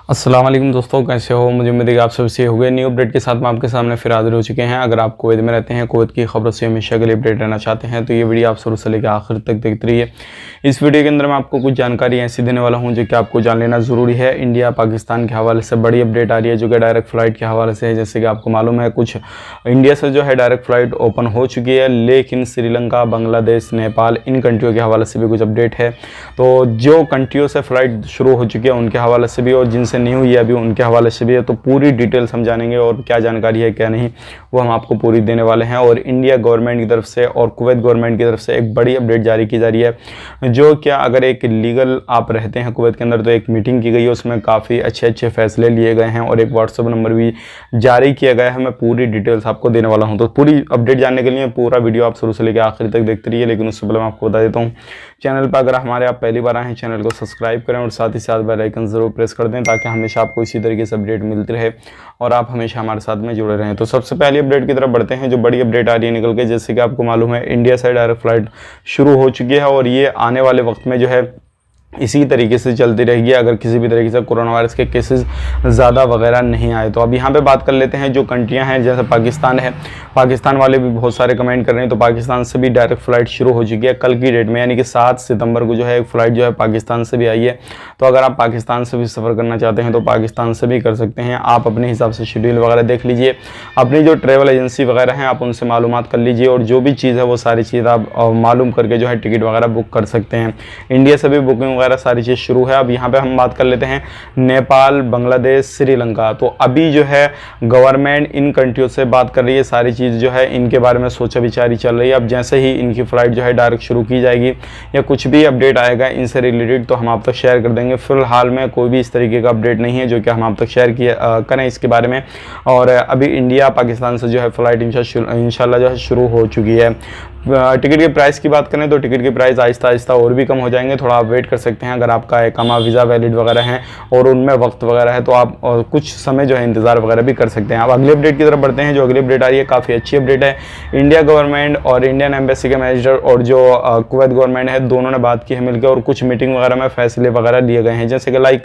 अस्सलाम वालेकुम दोस्तों, कैसे हो? मुझे उम्मीद है कि आप सब सही हो गए। न्यू अपडेट के साथ मैं आपके सामने फिर हाजिर हो चुके हैं। अगर आप कुवैत में रहते हैं, कुवैत की खबरों से हमेशा के लिए अपडेट रहना चाहते हैं तो ये वीडियो आप शुरू से लेकर आखिर तक देखते रहिए। इस वीडियो के अंदर मैं आपको कुछ जानकारी ऐसी देने वाला हूँ जो कि आपको जान लेना ज़रूरी है। इंडिया पाकिस्तान के हवाले से बड़ी अपडेट आ रही है जो कि डायरेक्ट फ़्लाइट के हवाले से है। जैसे कि आपको मालूम है, कुछ इंडिया से जो है डायरेक्ट फ़्लाइट ओपन हो चुकी है, लेकिन श्रीलंका, बांग्लादेश, नेपाल, इन कंट्रियों के हवाले से भी कुछ अपडेट है। तो जो कंट्रियों से फ़्लाइट शुरू हो चुकी है उनके हवाले से भी, और जिनसे नहीं हुई है अभी उनके हवाले से भी है। तो पूरी डिटेल्स हम जानेंगे और क्या जानकारी है क्या नहीं वो हम आपको पूरी देने वाले हैं। और इंडिया गवर्नमेंट की तरफ से और कुवैत गवर्नमेंट की तरफ से एक बड़ी अपडेट जारी की जा रही है। जो क्या अगर एक लीगल आप रहते हैं कुवैत के अंदर तो एक मीटिंग की गई है, उसमें काफ़ी अच्छे फैसले लिए गए हैं और एक व्हाट्सएप नंबर भी जारी किया गया है। मैं पूरी डिटेल्स आपको देने वाला हूँ। तो पूरी अपडेट जानने के लिए पूरा वीडियो आप शुरू से लेकर आखिर तक देखते रहिए। लेकिन उससे पहले मैं आपको बता देता हूँ, चैनल पर अगर हमारे आप पहली बार आए हैं चैनल को सब्सक्राइब करें और साथ ही साथ बेल आइकन ज़रूर प्रेस कर दें ताकि हमेशा आपको इसी तरीके से अपडेट मिलती रहे और आप हमेशा हमारे साथ में जुड़े रहें। तो सबसे पहली अपडेट की तरफ बढ़ते हैं। जो बड़ी अपडेट आ रही है निकल के, जैसे कि आपको मालूम है इंडिया से डायरेक्ट फ्लाइट शुरू हो चुकी है और ये आने वाले वक्त में जो है इसी तरीके से चलती रहेगी अगर किसी भी तरीके से कोरोना वायरस के केसेस ज़्यादा वगैरह नहीं आए तो। अब यहाँ पे बात कर लेते हैं जो कंट्रियाँ हैं, जैसे पाकिस्तान है। पाकिस्तान वाले भी बहुत सारे कमेंट कर रहे हैं, तो पाकिस्तान से भी डायरेक्ट फ़्लाइट शुरू हो चुकी है कल की डेट में, यानी कि 7 सितंबर को जो है एक फ़्लाइट जो है पाकिस्तान से भी आई है। तो अगर आप पाकिस्तान से भी सफ़र करना चाहते हैं तो पाकिस्तान से भी कर सकते हैं। आप अपने हिसाब से शेड्यूल वगैरह देख लीजिए, अपनी जो ट्रैवल एजेंसी वगैरह हैं आप उनसे मालूमात कर लीजिए और जो भी चीज़ है वो सारी चीज़ आप मालूम करके जो है टिकट वगैरह बुक कर सकते हैं। इंडिया से भी बुकिंग वगैरह सारी चीज़ शुरू है। अब यहाँ पे हम बात कर लेते हैं नेपाल, बांग्लादेश, श्रीलंका। तो अभी जो है गवर्नमेंट इन कंट्रियों से बात कर रही है, सारी चीज़ जो है इनके बारे में सोचा विचारी चल रही है। अब जैसे ही इनकी फ़्लाइट जो है डायरेक्ट शुरू की जाएगी या कुछ भी अपडेट आएगा इनसे रिलेटेड तो हम आप तक शेयर कर देंगे। फिलहाल में कोई भी इस तरीके का अपडेट नहीं है जो कि हम आप तक शेयर करें इसके बारे में। और अभी इंडिया पाकिस्तान से जो है फ़्लाइट इंशाल्लाह जो है शुरू हो चुकी है। टिकट के प्राइस की बात करें तो टिकट के प्राइस आहिस्ता आहिस्ता और भी कम हो जाएंगे, थोड़ा आप वेट कर सकते हैं। अगर आपका इकामा वीज़ा वैलिड वगैरह है और उनमें वक्त वगैरह है तो आप कुछ समय जो है इंतज़ार वगैरह भी कर सकते हैं। अब अगली अपडेट की तरफ बढ़ते हैं। जो अगली अपडेट आ रही है काफ़ी अच्छी अपडेट है। इंडिया गवर्नमेंट और इंडियन एम्बेसी के मैनेजर और जो कुवैत गवर्नमेंट है दोनों ने बात की है मिलकर और कुछ मीटिंग वगैरह में फैसले वगैरह लिए गए हैं। जैसे कि लाइक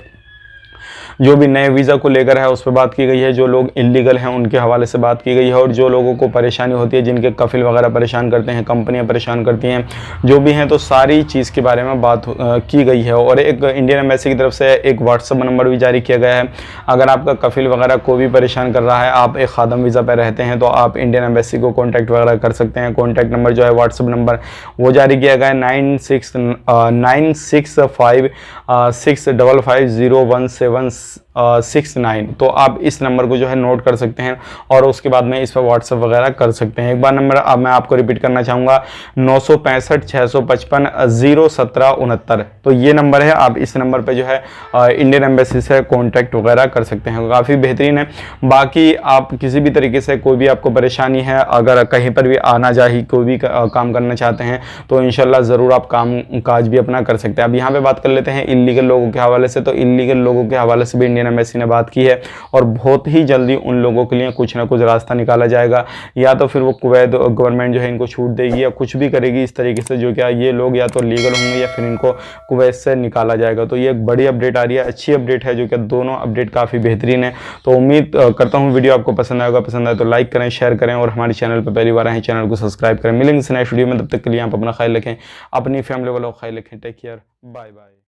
जो भी नए वीज़ा को लेकर है उस पर बात की गई है, जो लोग इलीगल हैं उनके हवाले से बात की गई है और जो लोगों को परेशानी होती है, जिनके कफिल वगैरह परेशान करते हैं, कंपनियां परेशान करती हैं, जो भी हैं, तो सारी चीज़ के बारे में बात की गई है। और एक इंडियन एम्बेसी की तरफ से एक व्हाट्सअप नंबर भी जारी किया गया है। अगर आपका कफिल वगैरह को भी परेशान कर रहा है, आप एक खादम वीज़ा पर रहते हैं तो आप इंडियन एम्बेसी को कॉन्टैक्ट वगैरह कर सकते हैं। कॉन्टैक्ट नंबर जो है व्हाट्सअप नंबर वो जारी किया गया है 965506550169। तो आप इस नंबर को जो है नोट कर सकते हैं और उसके बाद में इस पर व्हाट्सअप वगैरह कर सकते हैं। एक बार नंबर अब मैं आपको रिपीट करना चाहूँगा, 965-655-01769। तो ये नंबर है, आप इस नंबर पे जो है इंडियन एम्बेसी से कॉन्टैक्ट वगैरह कर सकते हैं। काफ़ी बेहतरीन है। बाकी आप किसी भी तरीके से कोई भी आपको परेशानी है, अगर कहीं पर भी आना जाही कोई भी काम करना चाहते हैं तो इंशाल्लाह ज़रूर आप काम काज भी अपना कर सकते हैं। अब यहाँ पे बात कर लेते हैं इलीगल लोगों के हवाले से। तो इलीगल लोगों के हवाले से भी इंडियन एम्बेसी ने बात की है और बहुत ही जल्दी उन लोगों के लिए कुछ ना कुछ रास्ता निकाला जाएगा, या तो फिर वो कुवैत गवर्नमेंट जो है इनको छूट देगी या कुछ भी करेगी इस तरीके से जो क्या ये लोग या तो लीगल होंगे या फिर इनको कुवैत से निकाला जाएगा। तो ये एक बड़ी अपडेट आ रही है, अच्छी अपडेट है, जो कि दोनों अपडेट काफ़ी बेहतरीन है। तो उम्मीद करता हूँ वीडियो आपको पसंद आएगा। पसंद आए तो लाइक करें, शेयर करें और हमारे चैनल पर पहली बार आए चैनल को सब्सक्राइब करें। मिलेंगे नेक्स्ट वीडियो में, तब तक के लिए आप अपना ख्याल रखें, अपनी फैमिली वालों का ख्याल रखें। Take care, bye bye.